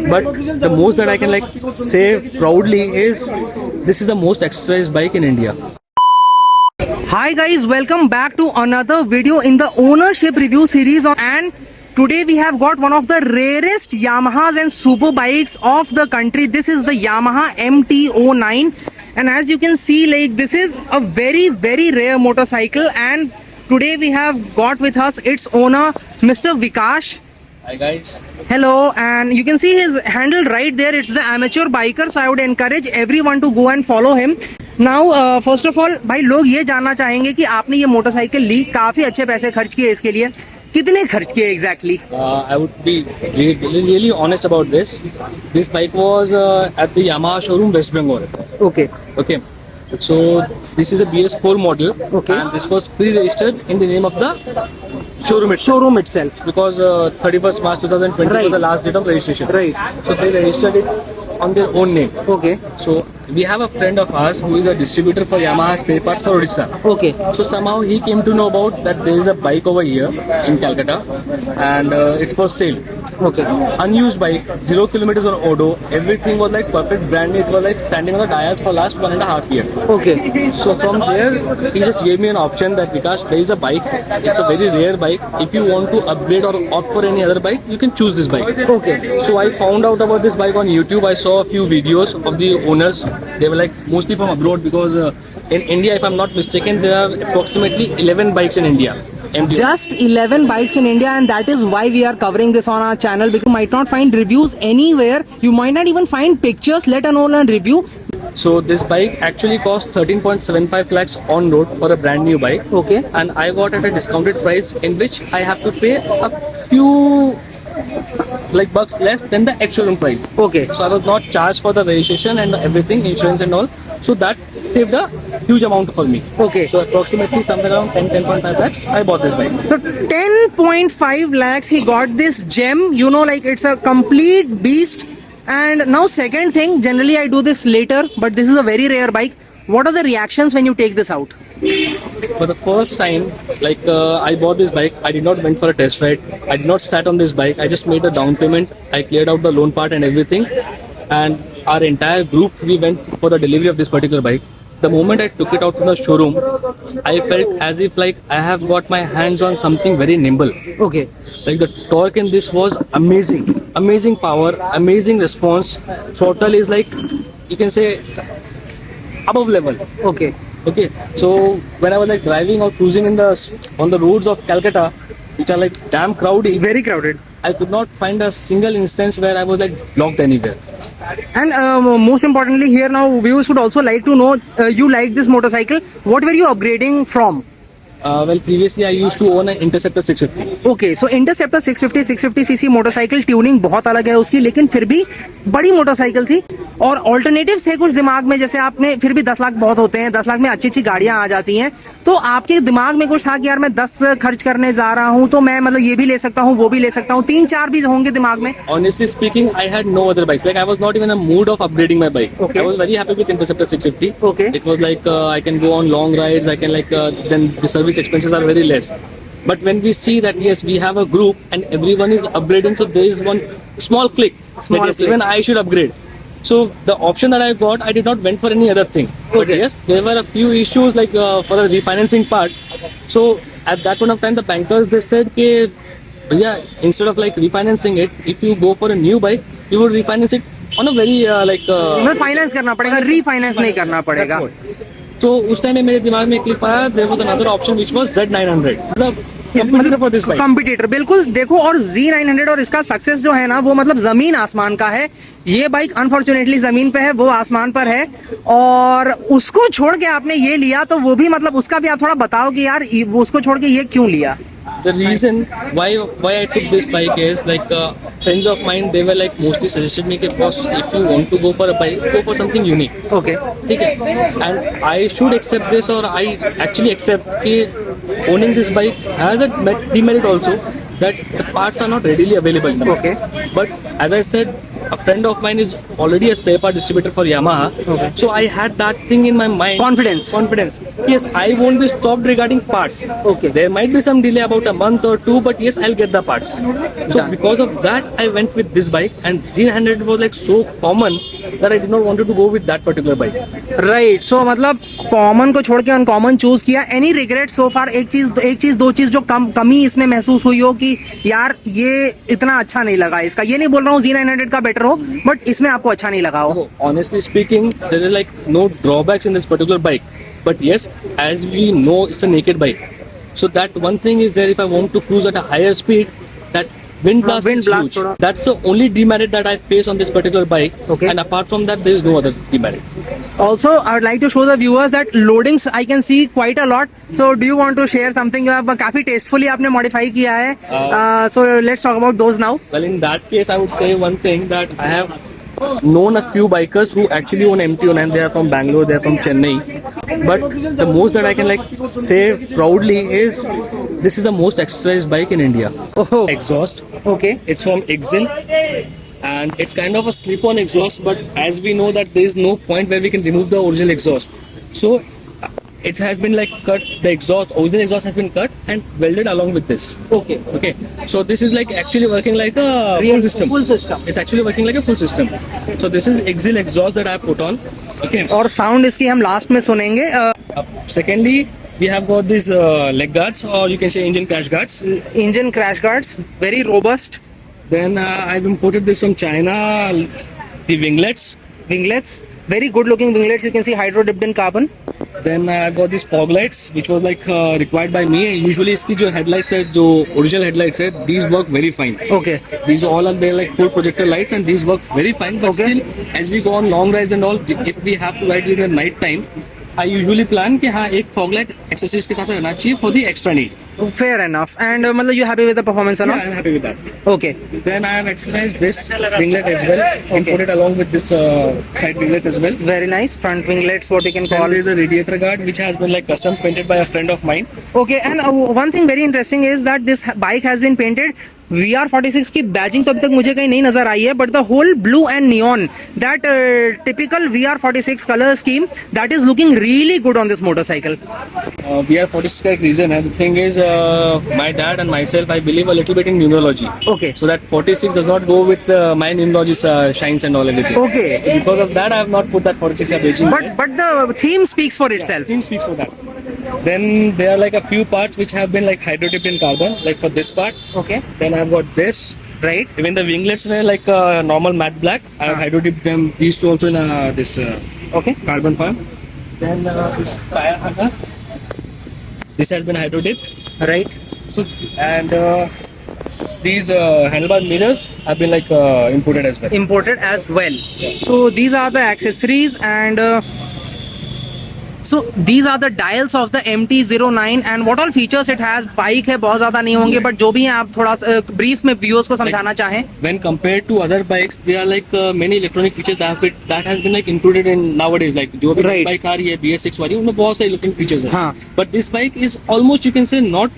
but the most that I can like say proudly is this is the most exercised bike in India. Hi guys, welcome back to another video in the ownership review series and today we have got one of the rarest Yamahas and super bikes of the country. This is the Yamaha MT-09 and as you can see, like, this is a very rare motorcycle, and today we have got with us its owner Mr. Vikash. Hi guys. Hello, and you can see his handle right there. It's the amateur biker, so I would encourage everyone to go and follow him. Now, first of all, भाई लोग ये जानना चाहेंगे कि आपने ये motorcycle ली, काफी अच्छे पैसे खर्च किए इसके लिए, कितने खर्च किए exactly? I would be really honest about this. This bike was at the Yamaha showroom West Bengal. Okay. Okay. So this is a BS4 model, Okay. and this was pre-registered in the name of the showroom itself. Because 31st March 2020 Right. was the last date of registration. Right. So they registered it on their own name. Okay. So we have a friend of ours who is a distributor for Yamaha spare parts for Odisha. Okay. So somehow he came to know about that there is a bike over here in Calcutta, and it's for sale. Okay. Unused bike, 0 kilometers on odo. Everything was like perfect, brand new. It was like standing on the tires for last 1.5 years. Okay. So from there, he just gave me an option that Vikash, there is a bike. It's a very rare bike. If you want to upgrade or opt for any other bike, you can choose this bike. Okay. So I found out about this bike on YouTube. I saw a few videos of the owners. They were like mostly from abroad because in India, if I'm not mistaken, there are approximately 11 bikes in India. MT-09. Just 11 bikes in India, and that is why we are covering this on our channel, because you might not find reviews anywhere. You might not even find pictures, let alone a review. So this bike actually cost 13.75 lakhs on road for a brand new bike. Okay. And I got at a discounted price in which I have to pay a few like bucks less than the actual price. Okay. So I was not charged for the registration and everything, insurance and all. So that saved a huge amount for me. Okay. So approximately somewhere around 10.5 lakhs, I bought this bike. So 10.5 lakhs he got this gem, you know, like it's a complete beast. And now second thing, generally I do this later, but this is a very rare bike. What are the reactions when you take this out? For the first time, like I bought this bike, I did not went for a test ride. I did not sat on this bike. I just made a down payment. I cleared out the loan part and everything. And our entire group, we went for the delivery of this particular bike. The moment I took it out from the showroom, I felt as if like I have got my hands on something very nimble. Okay. Like the torque in this was amazing. Amazing power, amazing response. Throttle is like, you can say, above level. Okay. Okay, so when I was like driving or cruising on the roads of Calcutta, which are like damn crowded, Very crowded. I could not find a single instance where I was like blocked anywhere. And most importantly here now, viewers would also like to know, you like this motorcycle. What were you upgrading from? Well, previously I used to own an Interceptor 650. Okay so interceptor 650 CC motorcycle, tuning बहुत अलग है उसकी, लेकिन फिर भी बड़ी motorcycle थी और ऑल्टरनेटिव्स थे कुछ दिमाग में, जैसे आपने फिर भी 10 लाख बहुत होते हैं, 10 लाख में अच्छी गाड़ियां आ जाती हैं, तो आपके दिमाग में कुछ था कि यार मैं 10 खर्च करने जा रहा हूं तो मैं मतलब ये भी ले सकता हूं, वो भी ले सकता हूं, 3-4 भी होंगे दिमाग में? Honestly speaking, I had no other bike. Like I was not even in a mood of upgrading my bike. Okay. I was very happy with Interceptor 650. Okay. It was like I can go on long rides. I can like then the service expenses are very less. But when we see that yes, we have a group and everyone is upgrading, so there is one small click. Small that yes, click. even I should upgrade. So the option that I got, I did not went for any other thing. But Okay. yes, there were a few issues like for the refinancing part. So at that point of time, the bankers they said, "Ke, yeah, instead of like refinancing it, if you go for a new bike, you would refinance it on a very मतलब finance करना पड़ेगा, refinance नहीं करना पड़ेगा." तो उस time में मेरे दिमाग में क्लिक आया, there was another option which was Z900, मतलब competitor for this bike. Competitor बिल्कुल. देखो, और Z900 और इसका सक्सेस जो है ना, वो मतलब जमीन आसमान का है. ये बाइक अनफॉर्चुनेटली जमीन पे है, वो आसमान पर है, और उसको छोड़ के आपने ये लिया, तो वो भी मतलब उसका भी आप थोड़ा बताओ कि यार वो उसको छोड़ के ये क्यों लिया? The reason why I took this bike is like friends of mine, they were like mostly suggested me that boss, if you want to go for a bike, go for something unique. Okay. ठीक है, and I should accept this, or I actually accept कि owning this bike has a demerit also, that the parts are not readily available. Okay. But as I said, a friend of mine is already a spare part distributor for Yamaha. Okay. So I had that thing in my mind. Confidence. Yes, I won't be stopped regarding parts. Okay. There might be some delay about a month or two, but yes, I'll get the parts. So Done. because of that, I went with this bike, and Z900 was like so common that I did not want to go with that particular bike. Right so मतलब common को छोड़ के uncommon choose किया. Any regret so फार? एक चीज दो चीज जो कमी इसमें महसूस हुई हो कि यार ये इतना अच्छा नहीं लगा इसका. ये नहीं बोल रहा हूँ Z900 का बेटर हो, बट इसमें आपको अच्छा नहीं लगा हो. Honestly speaking, there is like no drawbacks in this particular bike. But yes, as we know, it's a naked bike. So that one thing is there. If I want to cruise at a higher speed, that wind blast is huge. thoda. That's the only demerit that I face on this particular bike. Okay. And apart from that, there is no other demerit. Also, I would like to show the viewers that loadings I can see quite a lot. So, do you want to share something? काफी tastefully आपने modify किया है. So let's talk about those now. Well, in that case, I would say one thing that I have known a few bikers who actually own MT09. They are from Bangalore, they are from Chennai. But the most that I can like say proudly is this is the most exercised bike in India. Oh, Exhaust. okay. It's from Exil. And it's kind of a slip-on exhaust, but as we know that there is no point where we can remove the original exhaust. So it has been like cut, the original exhaust has been cut and welded along with this. Okay. Okay. So this is like actually working like a Real full system. full system. It's actually working like a full system. So this is Exil exhaust that I have put on. Okay. और sound इसकी हम last में सुनेंगे. Secondly, we have got these leg guards, or you can say engine crash guards. Engine crash guards very robust. Then I've imported this from China, the winglets. Winglets, very good looking winglets. You can see hydro dipped in carbon. Then I've got these fog lights, which was like required by me. Usually इसकी जो headlights है, जो original headlights है, these work very fine. Okay. These all are they're like full projector lights, and these work very fine. But Okay. still, as we go on long rides and all, if we have to ride in the night time, I usually plan कि हाँ एक fog light accessories के साथ रहना चाहिए for the extra need. Fair enough. And मतलब you happy with the performance or Yeah, not? I'm happy with that. Okay. Then I have exercised this winglet as well, imported along with this side winglets as well. Very nice. Front winglets, what you can Then call. there is a radiator guard which has been like custom painted by a friend of mine. Okay. And one thing very interesting is that this bike has been painted. VR46 की badging तो अभी तक मुझे कहीं नहीं नजर आई है, but the whole blue and neon, that typical VR46 color scheme, that is looking really good on this motorcycle. VR46 का एक reason है. The thing is, my dad and myself, I believe a little bit in numerology. Okay. So that 46 does not go with my numerology shines and all everything. Okay. So because of that, I have not put that 46 averaging. But the theme speaks for itself. Thing speaks for that. Then there are like a few parts which have been like hydro dipped in carbon, like for this part. Okay. Then I've got this. Right. Even the winglets were like normal matte black. I have hydro dipped them. These two also in this Okay. carbon form. Then this tire hanger. This has been hydro dipped. Right. So and these handlebar mirrors have been like imported as well. Imported as well. So these are the accessories and so these are the dials of the MT09 and what all features it has. Bike है, बहुत ज्यादा नहीं होंगे, but जो भी हैं आप थोड़ा ब्रीफ में व्यूअर्स को समझाना चाहें. When compared to other bikes, there are like many electronic features that has been like included in nowadays. Like जो भी Right. bike आ रही है BS6 वाली, उनमें बहुत सारे electronic features हैं. हाँ. But this bike is almost, you can say, not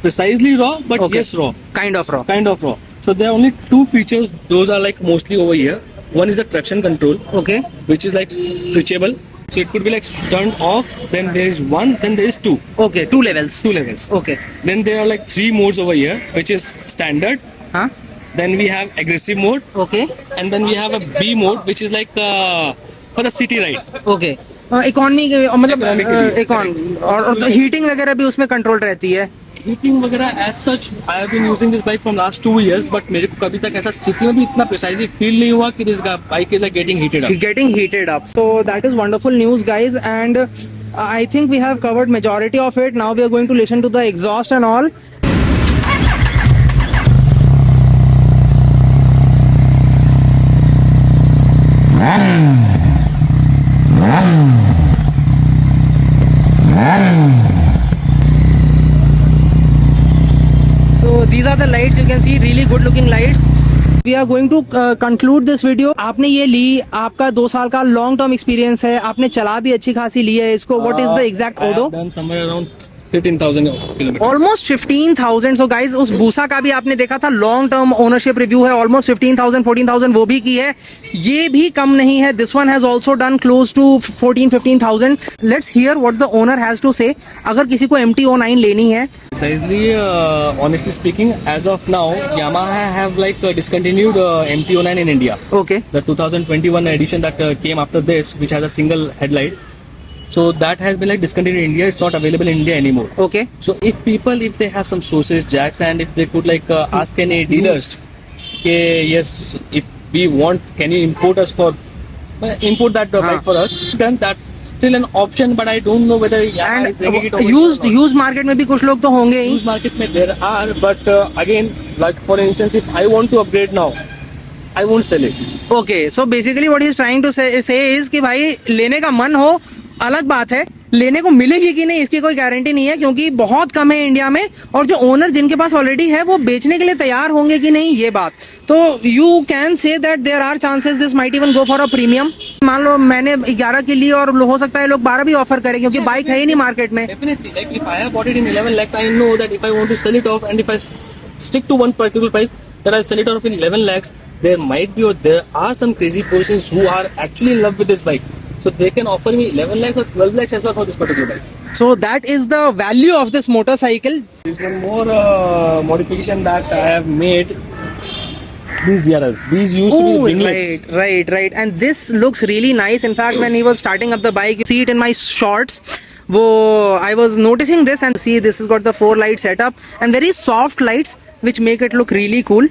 precisely raw, but Okay. yes raw. Kind of raw. Kind of raw. So there are only two features. Those are like mostly over here. One is the traction control, Okay. which is like switchable. So it could be like turned off. Then there is one. Then there is two. Okay. 2 levels. Two levels. Okay. Then there are like 3 modes over here, which is standard. हाँ. Then we have aggressive mode, Okay. and then we have a B mode, which is like for a city ride. Okay. Economy मतलब Economy के लिए. इकोन और heating वगैरह भी उसमें control रहती है. Heating वगैरह as such, I have been using this bike from last 2 years, but मेरे को कभी तक ऐसा स्थिति में भी इतना precisely feel नहीं हुआ कि this bike is like getting heated up. Getting heated up. So that is wonderful news, guys, and I think we have covered majority of it. Now we are going to listen to the exhaust and all. So these are the lights, you can see really good looking lights. We are going to conclude this video. आपने ये ली, आपका 2 साल का long term experience है, आपने चला भी अच्छी खासी ली है इसको. What is the exact I have odo? done somewhere around 15,000 kilometers. Almost 15,000. So guys उस बूसा का भी आपने देखा था, लॉन्ग टर्म ओनरशिप रिव्यू है, ऑलमोस्ट 15,000 14,000 वो भी की है, ये भी कम नहीं है. This one has also done close to 14-15,000. Let's hear what the owner has to say. अगर किसी को MT-09 लेनी है, Precisely, honestly speaking, as of now, Yamaha have like discontinued MT-09 in India. Okay The 2021 edition that came after this, which has a single headlight. So that has been like discontinued in India. It's not available in India anymore. Okay So if they have some sources, jacks, and if they could like ask any dealers, okay, yes, if we want, can you import us for import that bike for us? Then that's still an option, but I don't know whether Yamaha is bringing it over here or not. Used market में भी कुछ लोग तो होंगे ही. Used market में there are, but again, like for instance, if I want to upgrade now, I won't sell it. Okay so basically what he is trying to say is कि भाई लेने का मन हो अलग बात है, लेने को मिलेगी कि नहीं इसकी कोई गारंटी नहीं है, क्योंकि बहुत कम है इंडिया में, और जो ओनर जिनके पास ऑलरेडी है वो बेचने के लिए तैयार होंगे कि नहीं ये बात. तो you can say that there are chances this might even go for a premium. मान लो मैंने 11 के लिए और हो सकता है लोग 12 भी ऑफर करें, क्योंकि बाइक है ही नहीं मार्केट में. Definitely, like if I have bought it in 11 lakhs, I know that if I want to sell it off and if I stick to one particular price, that I'll sell it off in 11 lakhs, there might be or there are some crazy persons who are actually in love with this bike. So they can offer me 11 lakhs or 12 lakhs as well for this particular bike. So that is the value of this motorcycle. There's one more modification that I have made. These DRLs. These used to be Oh, winglets. right. And this looks really nice. In fact, when he was starting up the bike, you see it in my shorts. I was noticing this, and see this has got the 4 light setup and very soft lights which make it look really cool.